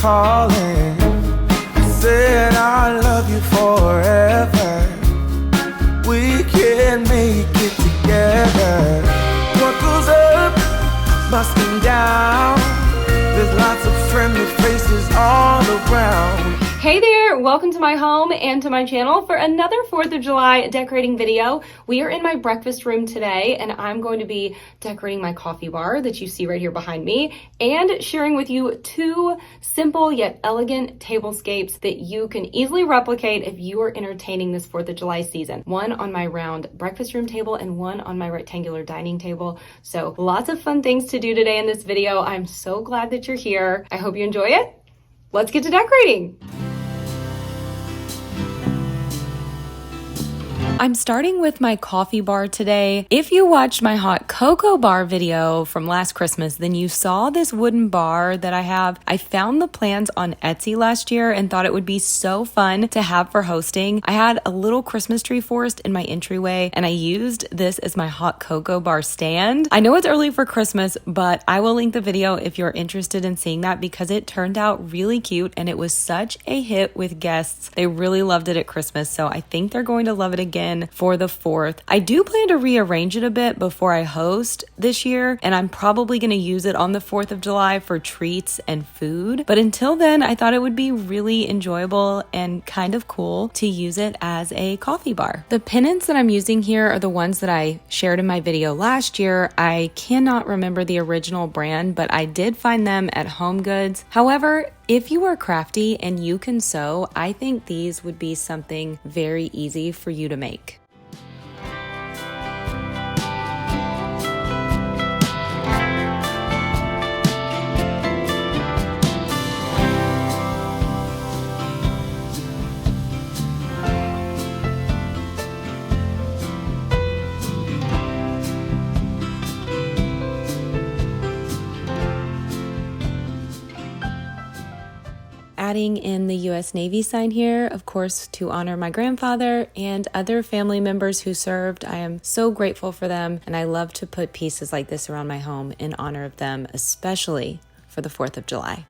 calling. I said I love you forever. We can make it together. What goes up must come down. There's lots of friendly faces all around. Hey there, welcome to my home and to my channel for another 4th of July decorating video. We are in my breakfast room today and I'm going to be decorating my coffee bar that you see right here behind me and sharing with you 2 simple yet elegant tablescapes that you can easily replicate if you are entertaining this 4th of July season. One on my round breakfast room table and one on my rectangular dining table. So lots of fun things to do today in this video. I'm so glad that you're here. I hope you enjoy it. Let's get to decorating. I'm starting with my coffee bar today. If you watched my hot cocoa bar video from last Christmas, then you saw this wooden bar that I have. I found the plans on Etsy last year and thought it would be so fun to have for hosting. I had a little Christmas tree forest in my entryway and I used this as my hot cocoa bar stand. I know it's early for Christmas, but I will link the video if you're interested in seeing that because it turned out really cute and it was such a hit with guests. They really loved it at Christmas, so I think they're going to love it again for the 4th. I do plan to rearrange it a bit before I host this year, and I'm probably going to use it on the 4th of July for treats and food. But until then, I thought it would be really enjoyable and kind of cool to use it as a coffee bar. The pennants that I'm using here are the ones that I shared in my video last year. I cannot remember the original brand, but I did find them at Home Goods. However, if you are crafty and you can sew, I think these would be something very easy for you to make. Adding in the U.S. Navy sign here, of course, to honor my grandfather and other family members who served. I am so grateful for them, and I love to put pieces like this around my home in honor of them, especially for the 4th of July.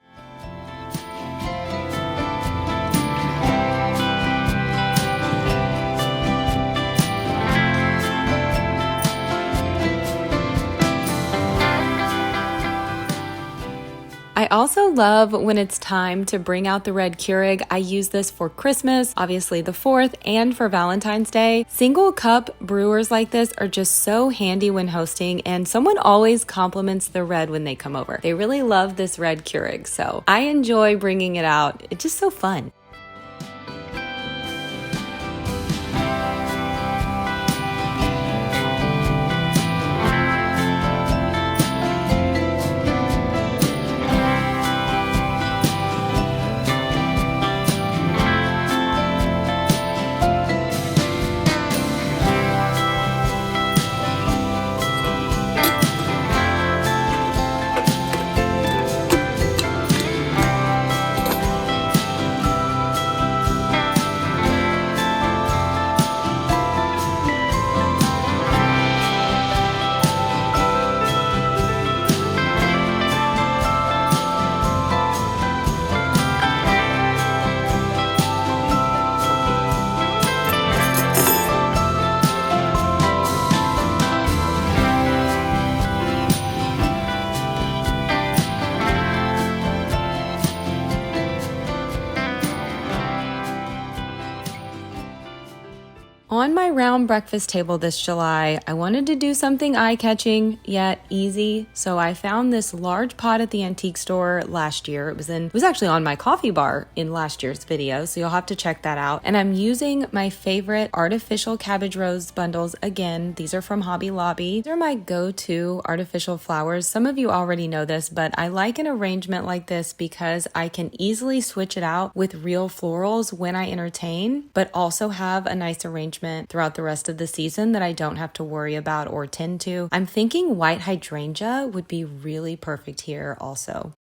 I also love when it's time to bring out the red Keurig. I use this for Christmas, obviously the 4th, and for Valentine's Day. Single cup brewers like this are just so handy when hosting, and someone always compliments the red when they come over. They really love this red Keurig, so I enjoy bringing it out. It's just so fun. On my round breakfast table this July, I wanted to do something eye-catching yet easy, so I found this large pot at the antique store last year. It was actually on my coffee bar in last year's video, so you'll have to check that out. And I'm using my favorite artificial cabbage rose bundles again. These are from Hobby Lobby. These are my go-to artificial flowers. Some of you already know this, but I like an arrangement like this because I can easily switch it out with real florals when I entertain, but also have a nice arrangement throughout the rest of the season that I don't have to worry about or tend to. I'm thinking white hydrangea would be really perfect here also.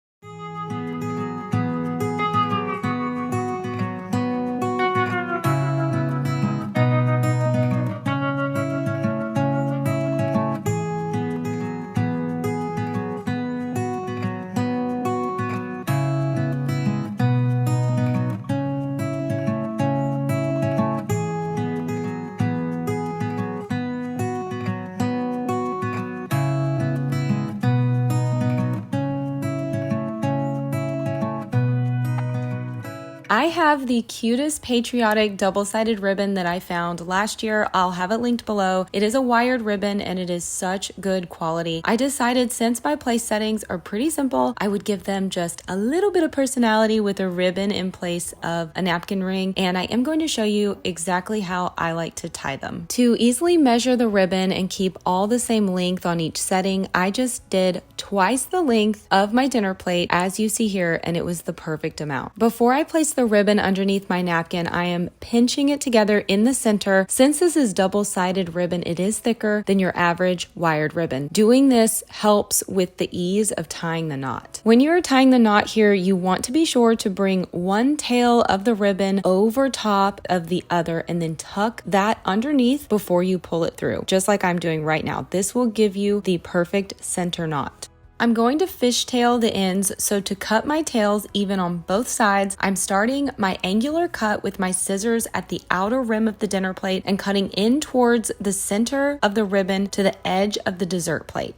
I have the cutest patriotic double-sided ribbon that I found last year. I'll have it linked below. It is a wired ribbon and it is such good quality. I decided since my place settings are pretty simple, I would give them just a little bit of personality with a ribbon in place of a napkin ring, and I am going to show you exactly how I like to tie them. To easily measure the ribbon and keep all the same length on each setting, I just did twice the length of my dinner plate as you see here, and it was the perfect amount. Before I place the ribbon underneath my napkin, I am pinching it together in the center. Since this is double-sided ribbon, it is thicker than your average wired ribbon. Doing this helps with the ease of tying the knot. When you're tying the knot here, you want to be sure to bring one tail of the ribbon over top of the other and then tuck that underneath before you pull it through, just like I'm doing right now. This will give you the perfect center knot. I'm going to fishtail the ends, so to cut my tails even on both sides, I'm starting my angular cut with my scissors at the outer rim of the dinner plate and cutting in towards the center of the ribbon to the edge of the dessert plate.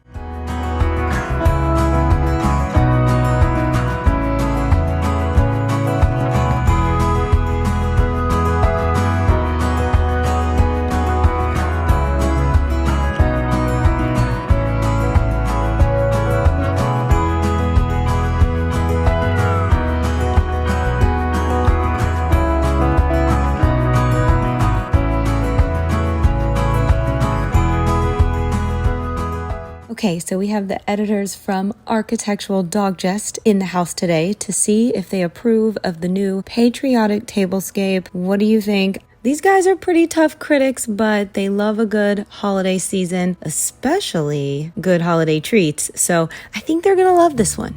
Okay, so we have the editors from Architectural Digest in the house today to see if they approve of the new patriotic tablescape. What do you think? These guys are pretty tough critics, but they love a good holiday season, especially good holiday treats. So I think they're gonna love this one.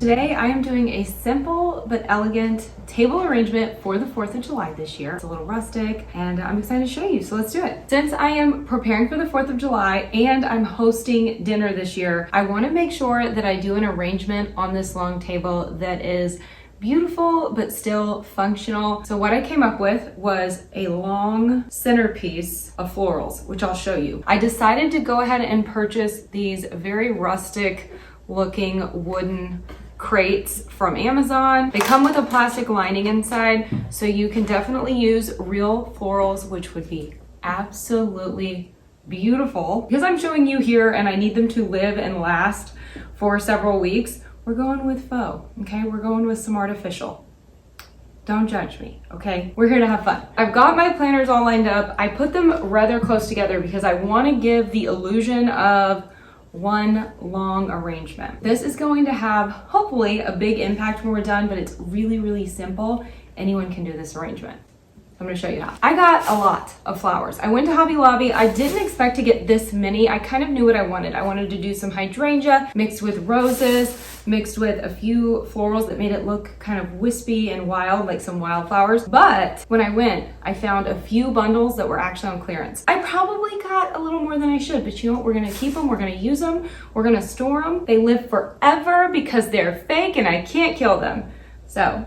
Today I am doing a simple but elegant table arrangement for the 4th of July this year. It's a little rustic and I'm excited to show you, so let's do it. Since I am preparing for the 4th of July and I'm hosting dinner this year, I want to make sure that I do an arrangement on this long table that is beautiful but still functional. So what I came up with was a long centerpiece of florals, which I'll show you. I decided to go ahead and purchase these very rustic looking wooden crates from Amazon. They come with a plastic lining inside, so you can definitely use real florals, which would be absolutely beautiful. Because I'm showing you here and I need them to live and last for several weeks, we're going with faux, okay? We're going with some artificial. Don't judge me, okay? We're here to have fun. I've got my planners all lined up. I put them rather close together because I want to give the illusion of one long arrangement. This is going to have hopefully a big impact when we're done, but it's really, really simple. Anyone can do this arrangement. I'm gonna show you how. I got a lot of flowers. I went to Hobby Lobby. I didn't expect to get this many. I kind of knew what I wanted. I wanted to do some hydrangea mixed with roses, mixed with a few florals that made it look kind of wispy and wild, like some wildflowers. But when I went, I found a few bundles that were actually on clearance. I probably got a little more than I should, but you know what? We're gonna keep them, we're gonna use them, we're gonna store them. They live forever because they're fake and I can't kill them. So,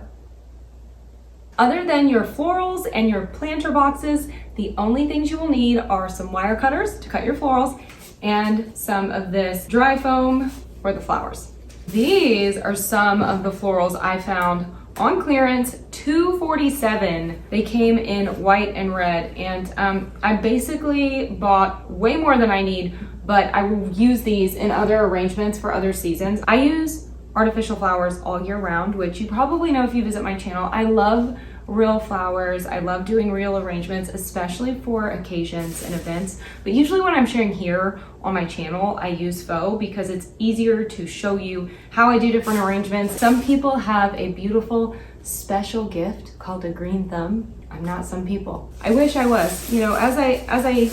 other than your florals and your planter boxes, the only things you will need are some wire cutters to cut your florals and some of this dry foam for the flowers. These are some of the florals I found on clearance, $2.47. They came in white and red, and I basically bought way more than I need, but I will use these in other arrangements for other seasons. I use artificial flowers all year round, which you probably know if you visit my channel. I love real flowers. I love doing real arrangements, especially for occasions and events. But usually when I'm sharing here on my channel, I use faux because it's easier to show you how I do different arrangements. Some people have a beautiful special gift called a green thumb. I'm not some people. I wish I was. You know, as I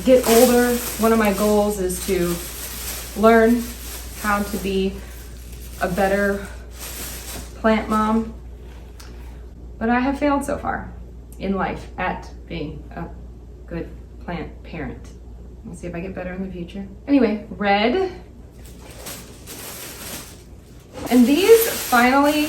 get older, one of my goals is to learn how to be a better plant mom, but I have failed so far in life at being a good plant parent. We'll see if I get better in the future. Anyway, red. And these finally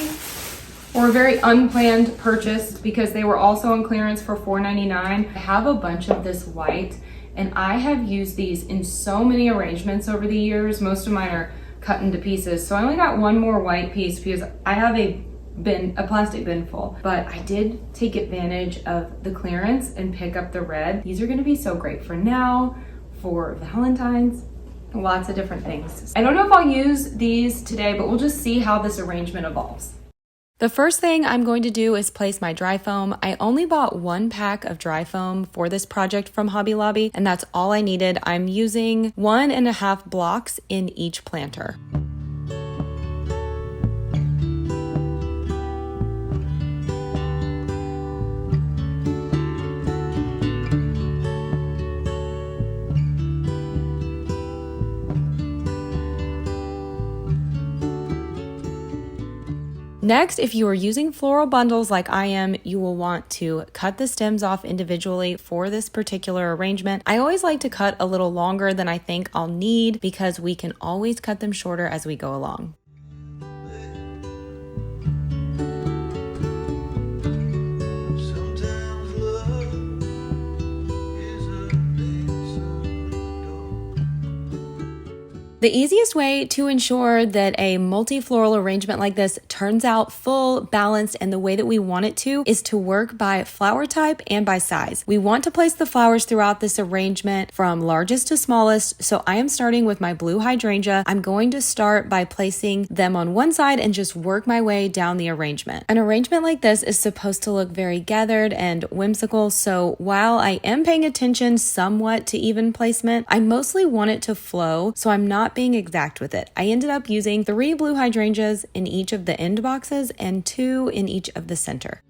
or a very unplanned purchase because they were also on clearance for $4.99. I have a bunch of this white and I have used these in so many arrangements over the years. Most of mine are cut into pieces. So I only got one more white piece because I have a plastic bin full, but I did take advantage of the clearance and pick up the red. These are gonna be so great for now, for Valentine's, lots of different things. I don't know if I'll use these today, but we'll just see how this arrangement evolves. The first thing I'm going to do is place my dry foam. I only bought 1 pack of dry foam for this project from Hobby Lobby, and that's all I needed. I'm using 1.5 blocks in each planter. Next, if you are using floral bundles like I am, you will want to cut the stems off individually for this particular arrangement. I always like to cut a little longer than I think I'll need because we can always cut them shorter as we go along. The easiest way to ensure that a multi-floral arrangement like this turns out full, balanced, and the way that we want it to is to work by flower type and by size. We want to place the flowers throughout this arrangement from largest to smallest, so I am starting with my blue hydrangea. I'm going to start by placing them on one side and just work my way down the arrangement. An arrangement like this is supposed to look very gathered and whimsical, so while I am paying attention somewhat to even placement, I mostly want it to flow, so I'm not being exact with it. I ended up using 3 blue hydrangeas in each of the end boxes and 2 in each of the center.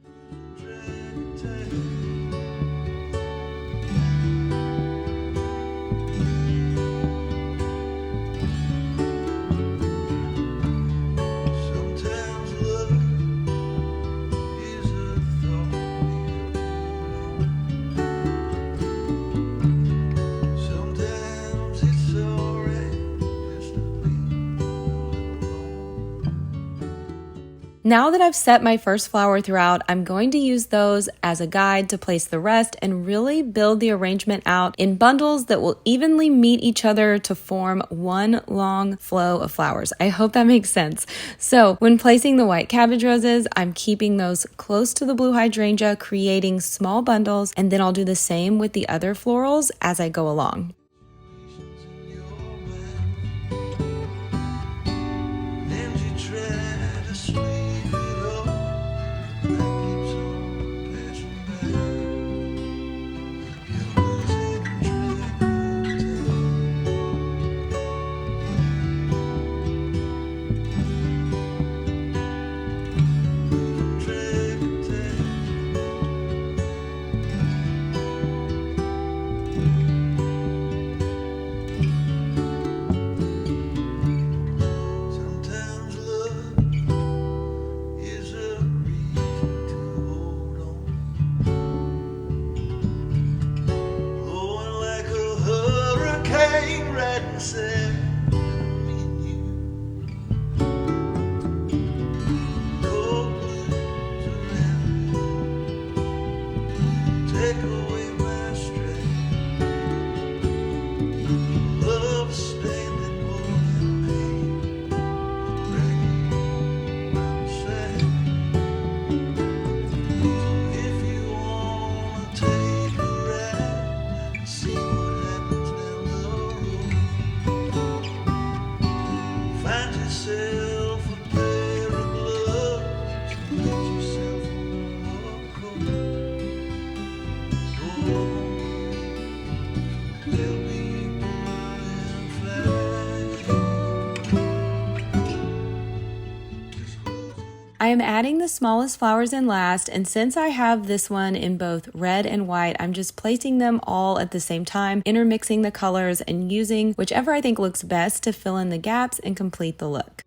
Now that I've set my first flower throughout, I'm going to use those as a guide to place the rest and really build the arrangement out in bundles that will evenly meet each other to form one long flow of flowers. I hope that makes sense. So when placing the white cabbage roses, I'm keeping those close to the blue hydrangea, creating small bundles, and then I'll do the same with the other florals as I go along. I am adding the smallest flowers in last, and since I have this one in both red and white, I'm just placing them all at the same time, intermixing the colors and using whichever I think looks best to fill in the gaps and complete the look.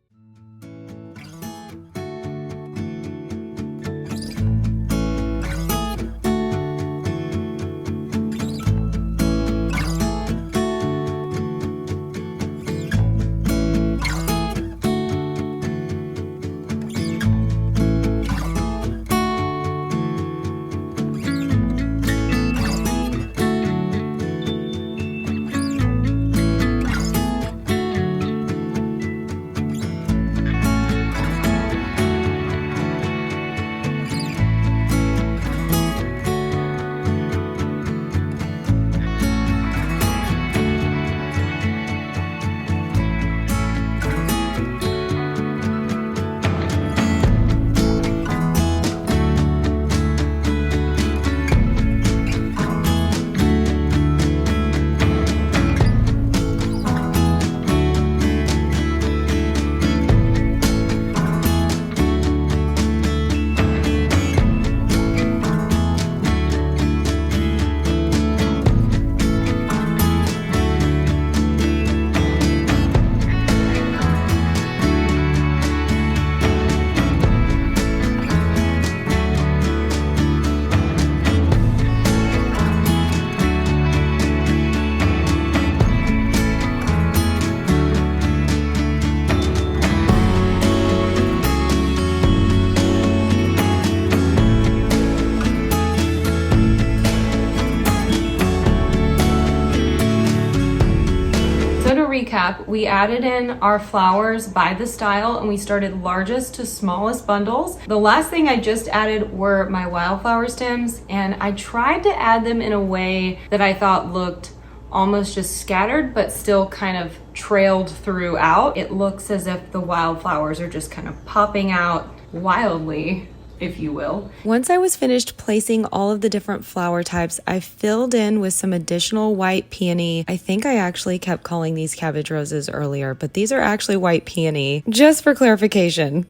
recap, we added in our flowers by the style and we started largest to smallest bundles. The last thing I just added were my wildflower stems, and I tried to add them in a way that I thought looked almost just scattered but still kind of trailed throughout. It looks as if the wildflowers are just kind of popping out wildly, if you will. Once I was finished placing all of the different flower types, I filled in with some additional white peony. I think I actually kept calling these cabbage roses earlier, but these are actually white peony, just for clarification.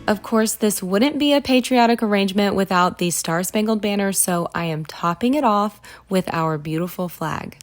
Of course, this wouldn't be a patriotic arrangement without these star-spangled banners, so I am topping it off with our beautiful flag.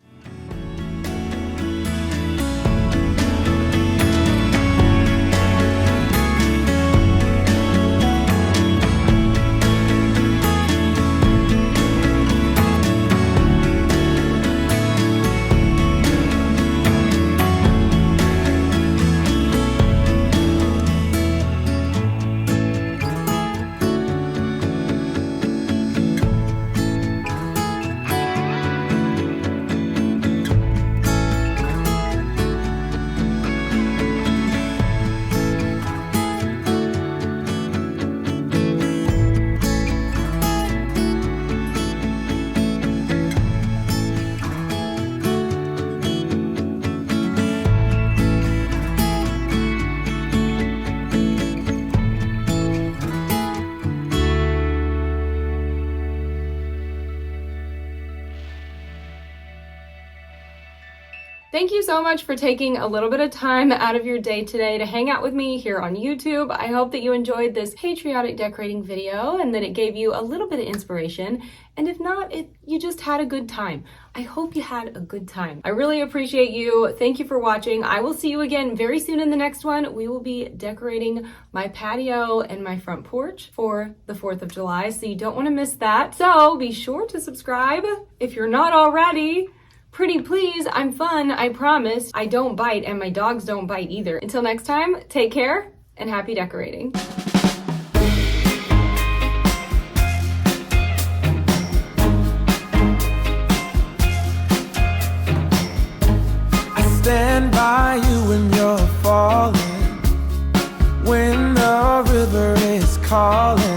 Thank you so much for taking a little bit of time out of your day today to hang out with me here on YouTube. I hope that you enjoyed this patriotic decorating video and that it gave you a little bit of inspiration. And if not, you just had a good time. I hope you had a good time. I really appreciate you. Thank you for watching. I will see you again very soon in the next one. We will be decorating my patio and my front porch for the 4th of July, so you don't want to miss that. So be sure to subscribe if you're not already. Pretty please, I'm fun, I promise. I don't bite and my dogs don't bite either. Until next time, take care and happy decorating. I stand by you when you're falling, when the river is calling.